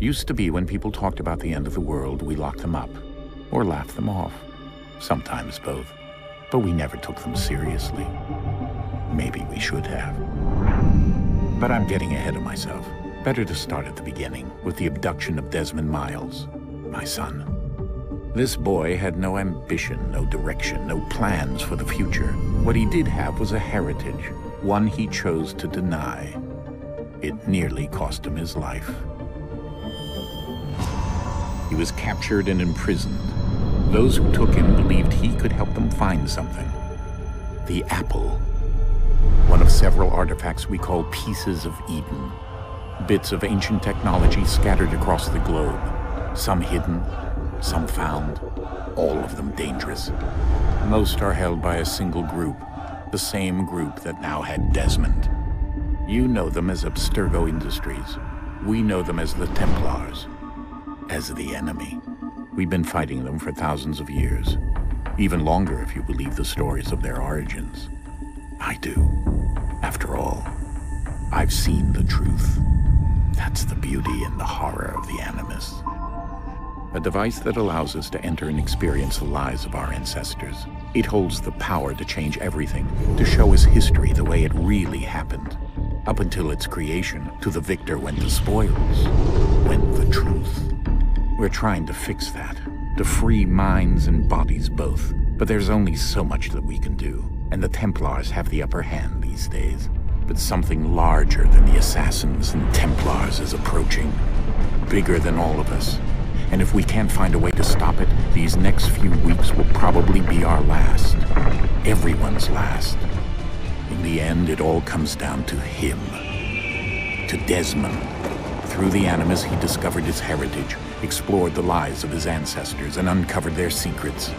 Used to be when people talked about the end of the world, we locked them up, or laughed them off. Sometimes both. But we never took them seriously. Maybe we should have. But I'm getting ahead of myself. Better to start at the beginning, with the abduction of Desmond Miles, my son. This boy had no ambition, no direction, no plans for the future. What he did have was a heritage, one he chose to deny. It nearly cost him his life. He was captured and imprisoned. Those who took him believed he could help them find something. The apple. One of several artifacts we call pieces of Eden. Bits of ancient technology scattered across the globe. Some hidden, some found, all of them dangerous. Most are held by a single group, the same group that now had Desmond. You know them as Abstergo Industries. We know them as the Templars, as the enemy. We've been fighting them for thousands of years, even longer if you believe the stories of their origins. I do. After all, I've seen the truth. That's the beauty and the horror of the Animus. A device that allows us to enter and experience the lives of our ancestors. It holds the power to change everything, to show us history the way it really happened. Up until its creation, to the victor went the spoils, went the truth. We're trying to fix that, to free minds and bodies both. But there's only so much that we can do, and the Templars have the upper hand these days. But something larger than the Assassins and Templars is approaching, bigger than all of us. And if we can't find a way to stop it, these next few weeks will probably be our last. Everyone's last. In the end, it all comes down to him. To Desmond. Through the Animus, he discovered his heritage, explored the lives of his ancestors, and uncovered their secrets.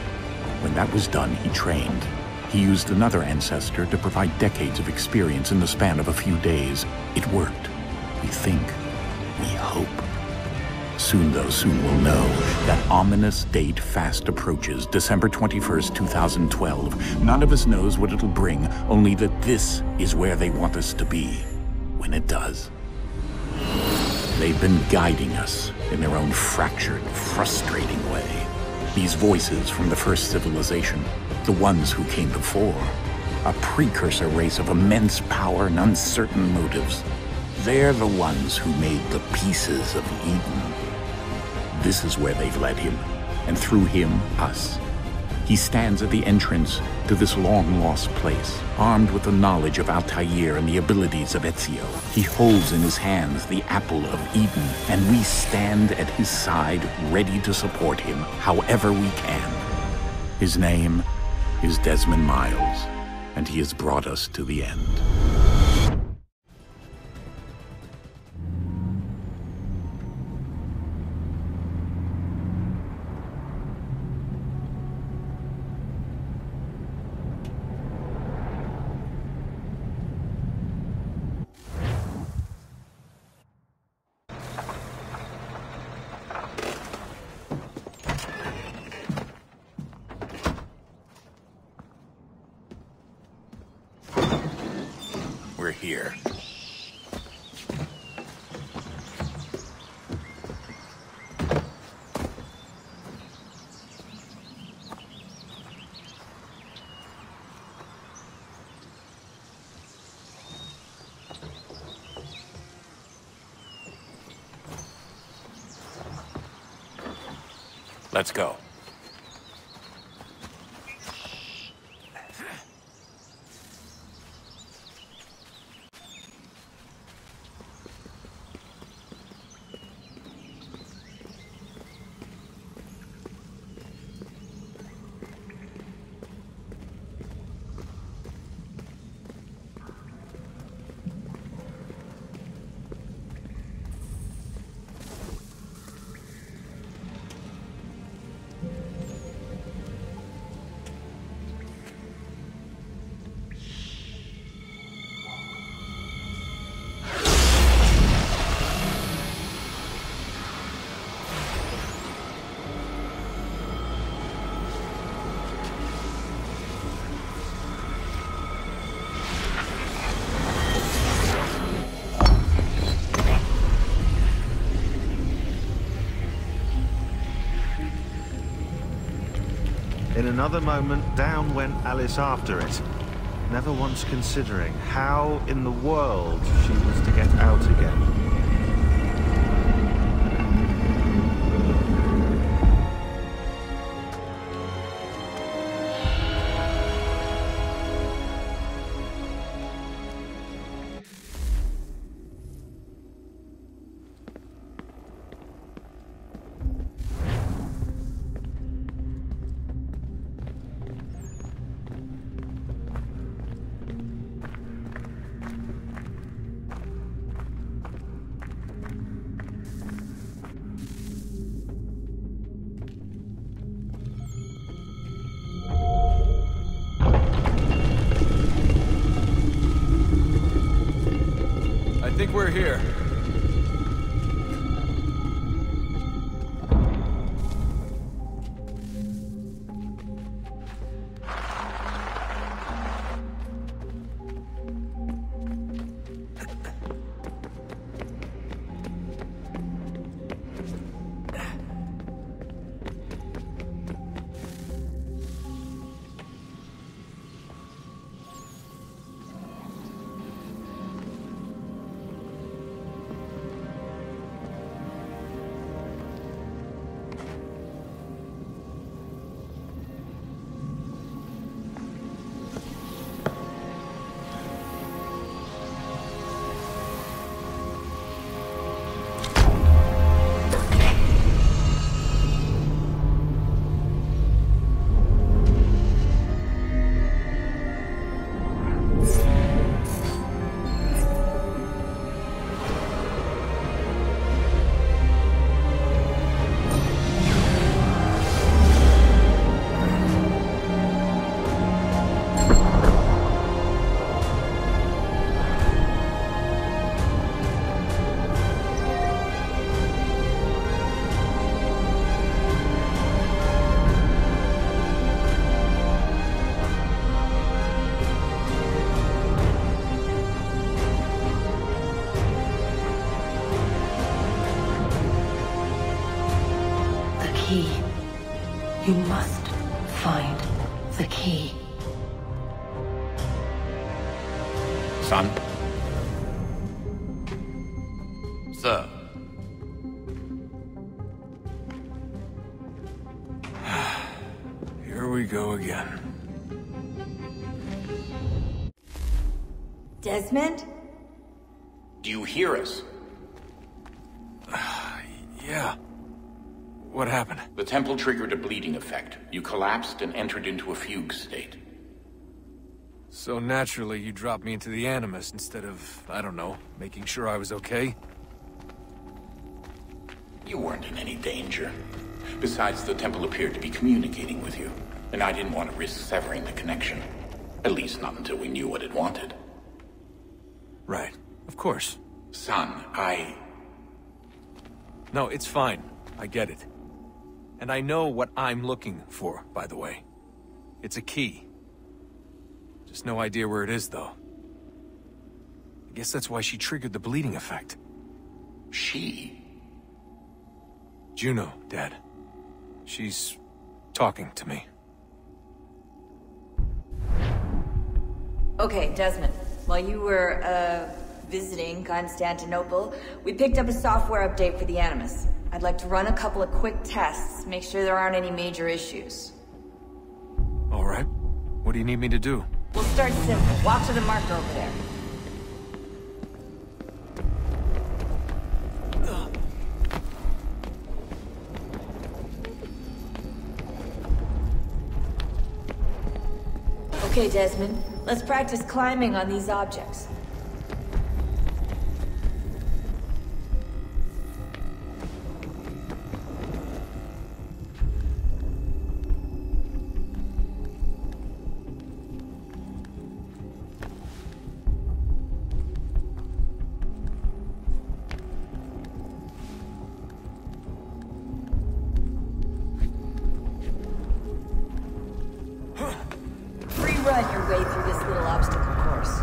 When that was done, he trained. He used another ancestor to provide decades of experience in the span of a few days. It worked. We think. We hope. Soon, though, soon we'll know. That ominous date fast approaches, December 21st, 2012. None of us knows what it'll bring, only that this is where they want us to be, when it does. They've been guiding us in their own fractured, frustrating way. These voices from the first civilization, the ones who came before, a precursor race of immense power and uncertain motives. They're the ones who made the pieces of Eden. This is where they've led him, and through him, us. He stands at the entrance to this long-lost place, armed with the knowledge of Altair and the abilities of Ezio. He holds in his hands the apple of Eden, and we stand at his side, ready to support him however we can. His name is Desmond Miles, and he has brought us to the end. We're here. Let's go. In another moment, down went Alice after it, never once considering how in the world she was to get out again. I think we're here. Key. You must find the key. Son? Sir. Here we go again. Desmond? Do you hear us? Yeah. What happened? The temple triggered a bleeding effect. You collapsed and entered into a fugue state. So naturally, you dropped me into the Animus instead of, I don't know, making sure I was okay? You weren't in any danger. Besides, the temple appeared to be communicating with you, and I didn't want to risk severing the connection. At least not until we knew what it wanted. Right. Of course. Son, No, it's fine. I get it. And I know what I'm looking for, by the way. It's a key. Just no idea where it is, though. I guess that's why she triggered the bleeding effect. She? Juno, Dad. She's talking to me. Okay, Desmond. While you were, visiting Constantinople, we picked up a software update for the Animus. I'd like to run a couple of quick tests, make sure there aren't any major issues. All right. What do you need me to do? We'll start simple. Walk to the marker over there. Okay, Desmond. Let's practice climbing on these objects. Run your way through this little obstacle course.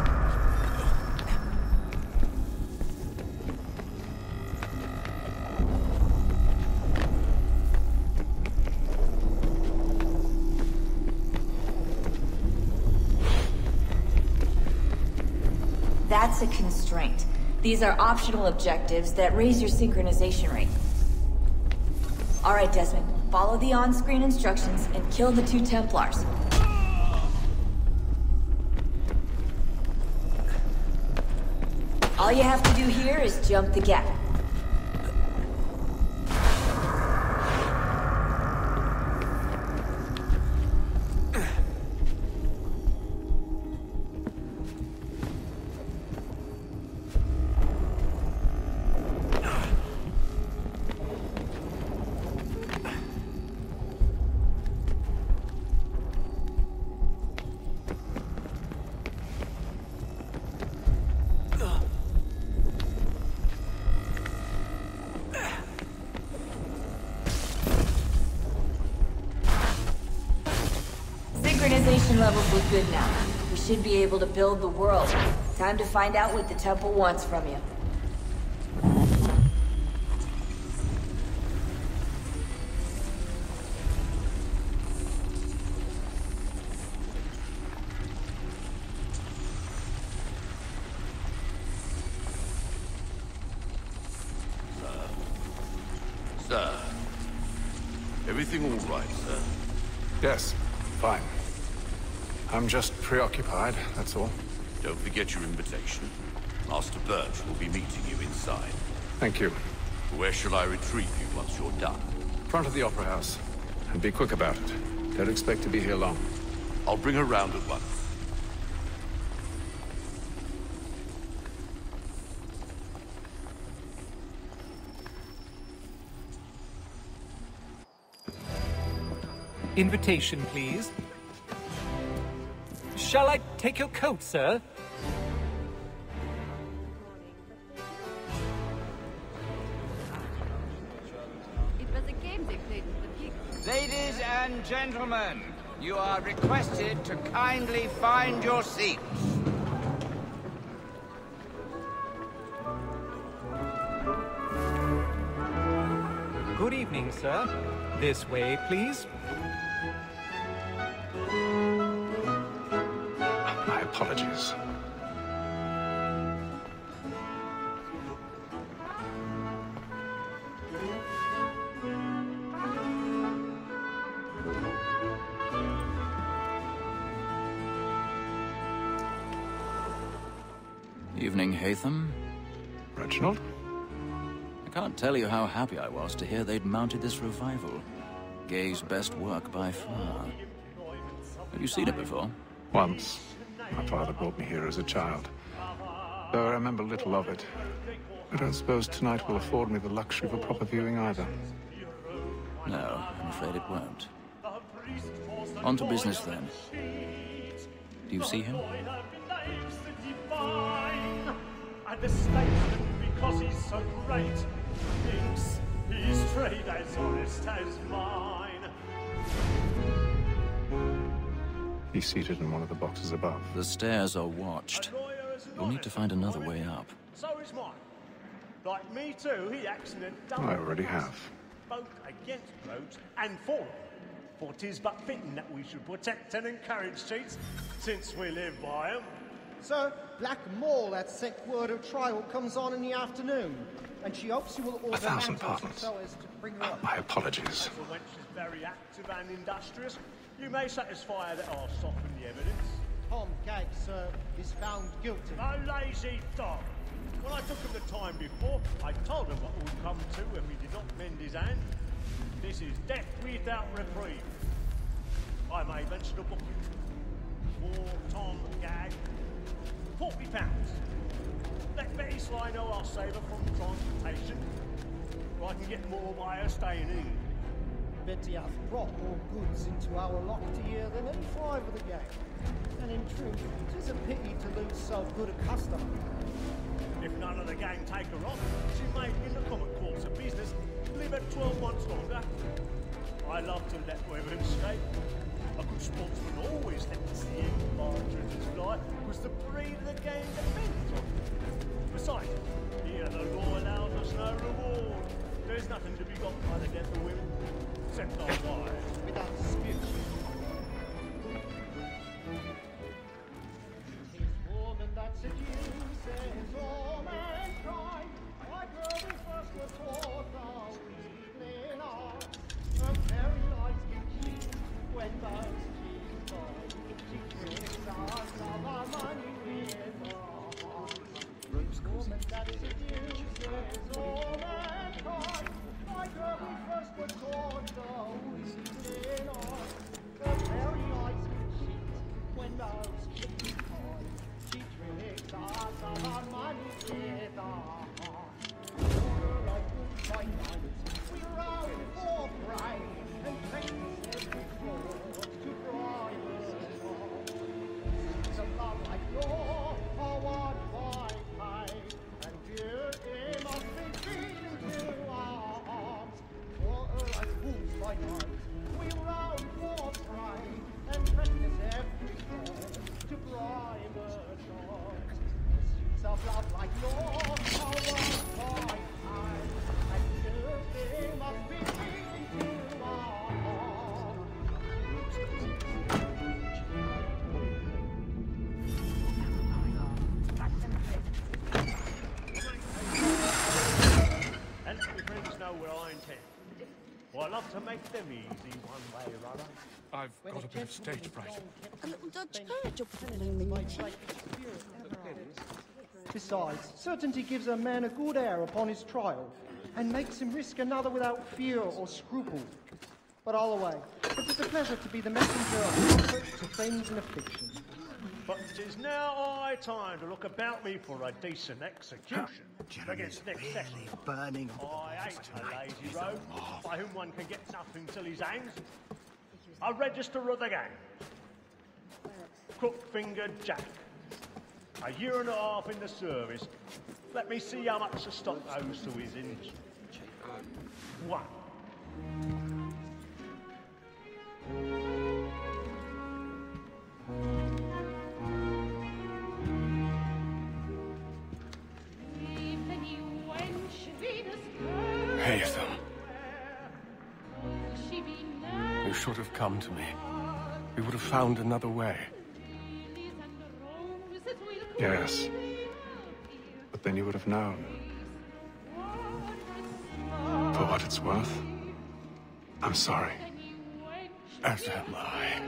That's a constraint. These are optional objectives that raise your synchronization rate. Alright, Desmond. Follow the on-screen instructions and kill the 2 Templars. All you have to do here is jump the gap. Synchronization levels look good now. We should be able to build the world. Time to find out what the temple wants from you. Sir. Everything all right, sir? Yes, fine. I'm just preoccupied, that's all. Don't forget your invitation. Master Birch will be meeting you inside. Thank you. Where shall I retrieve you once you're done? Front of the Opera House. And be quick about it. Don't expect to be here long. I'll bring her round at once. Invitation, please. Shall I take your coat, sir? It was a game they played with the people. Ladies and gentlemen, you are requested to kindly find your seats. Good evening, sir. This way, please. My apologies. Evening, Hatham. Reginald? I can't tell you how happy I was to hear they'd mounted this revival. Gay's best work by far. Have you seen it before? Once. My father brought me here as a child. Though I remember little of it. I don't suppose tonight will afford me the luxury of a proper viewing either. No, I'm afraid it won't. On to business then. Do you see him? And the statesman, because he's so great, thinks his trade as honest as mine. He's seated in one of the boxes above. The stairs are watched. You'll need to find another way up. So is mine. Like me too, he acts in a double. I already have. Both against roads and for them. For 'tis but fitting that we should protect and encourage cheats, since we live by 'em. Sir, Black Mall at sent word of trial comes on in the afternoon, and she hopes you will order 1,000 mantles pardons. so as to bring her up. My apologies. As the wench is very active and industrious, you may satisfy that I'll soften the evidence. Tom Gag, sir, is found guilty. A lazy dog! When I took him the time before, I told him what would come to if he did not mend his hand. This is death without reprieve. I may venture to book you. For Tom Gag, £40. Let Betty Sly know I'll save her from transportation, or I can get more by her staying in. Betty hath brought more goods into our locked here than any five of the gang. And in truth, 'tis a pity to lose so good a customer. If none of the gang take her on, she may, in the common course of business, live at 12 months longer. I love to let women escape. A good sportsman always lets the egg partridges fly, because the breed of the game depends on it. Besides, here the law allows us no reward. There's nothing to be got by the death of women, except our wives. Without dispute. 'Tis woman that seduces, love to make them easy one way or other. I've got a bit of stage fright. A little Dutch courage up Besides, certainty gives a man a good air upon his trial, and makes him risk another without fear or scruple. But all away, it is a pleasure to be the messenger of comfort to friends in affliction. But 'tis now high time to look about me for a decent execution. Against next session. Burning. I hate a lazy rogue, by whom one can get nothing till he's hanged. A register of the gang. Crook-fingered Jack. A year and a half in the service. Let me see how much the stock owes to his industry. 1. Haytham. You should have come to me. We would have found another way. Yes. But then you would have known. For what it's worth, I'm sorry. As am I.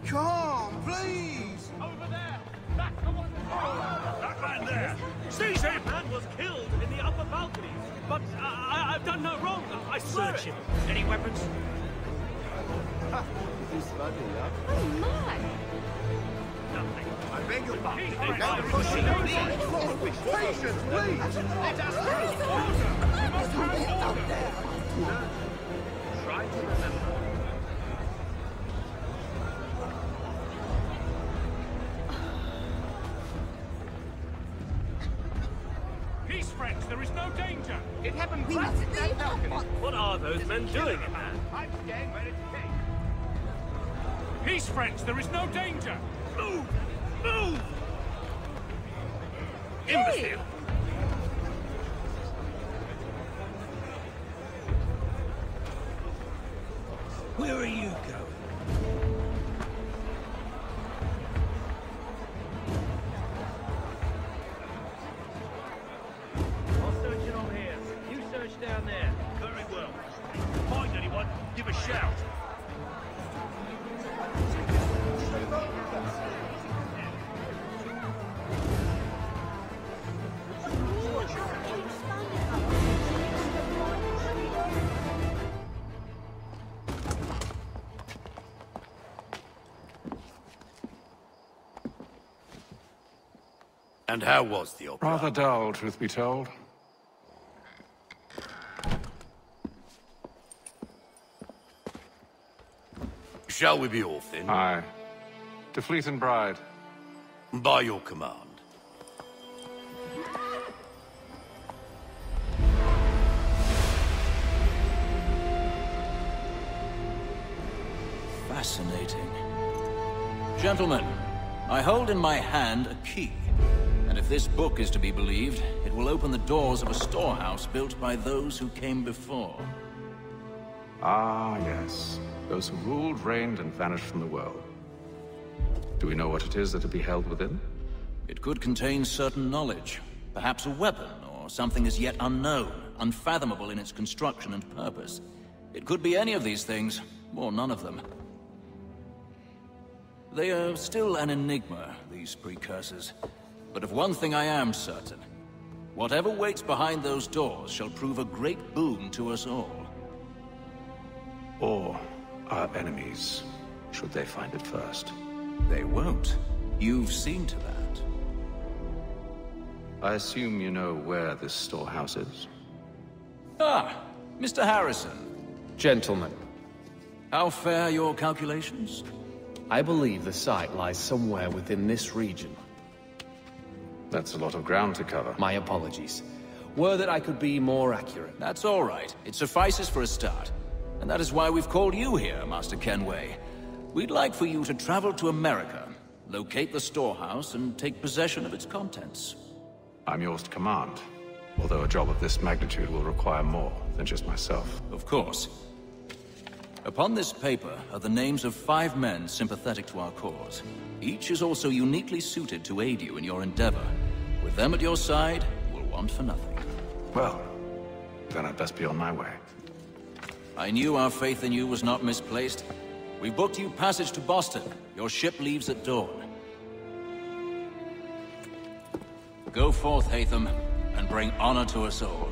Come, please! Over there! That's the one! That man there! Seize him! That man was killed in the upper balconies. But I've done no wrong. I swear it. Any weapons? This funny, huh? Oh my! Nothing. I beg your pardon. No pushing, please! Patience, please! Let us have order! We must have order! Try to remember. Peace, friends, there is no danger! It happened right at that balcony! What are those men doing in there? I'm staying where it's safe. Peace, friends, there is no danger! Move! Move! Imbecile! Where are you going? I'll search it on here. You search down there. Very well. Find anyone, give a shout. And how was the opera? Rather dull, truth be told. Shall we be off then? Aye. To Fleet and Bride. By your command. Fascinating. Gentlemen, I hold in my hand a key. And if this book is to be believed, it will open the doors of a storehouse built by those who came before. Ah, yes. Those who ruled, reigned, and vanished from the world. Do we know what it is that will be held within? It could contain certain knowledge. Perhaps a weapon, or something as yet unknown, unfathomable in its construction and purpose. It could be any of these things, or none of them. They are still an enigma, these precursors. But of one thing I am certain. Whatever waits behind those doors shall prove a great boon to us all. Or our enemies, should they find it first. They won't. You've seen to that. I assume you know where this storehouse is? Ah, Mr. Harrison. Gentlemen, How fair your calculations? I believe the site lies somewhere within this region. That's a lot of ground to cover. My apologies. Were that I could be more accurate. That's all right. It suffices for a start. And that is why we've called you here, Master Kenway. We'd like for you to travel to America, locate the storehouse, and take possession of its contents. I'm yours to command. Although a job of this magnitude will require more than just myself. Of course. Upon this paper are the names of 5 men sympathetic to our cause. Each is also uniquely suited to aid you in your endeavor. With them at your side, you will want for nothing. Well, then I'd best be on my way. I knew our faith in you was not misplaced. We booked you passage to Boston. Your ship leaves at dawn. Go forth, Hatham, and bring honor to us all.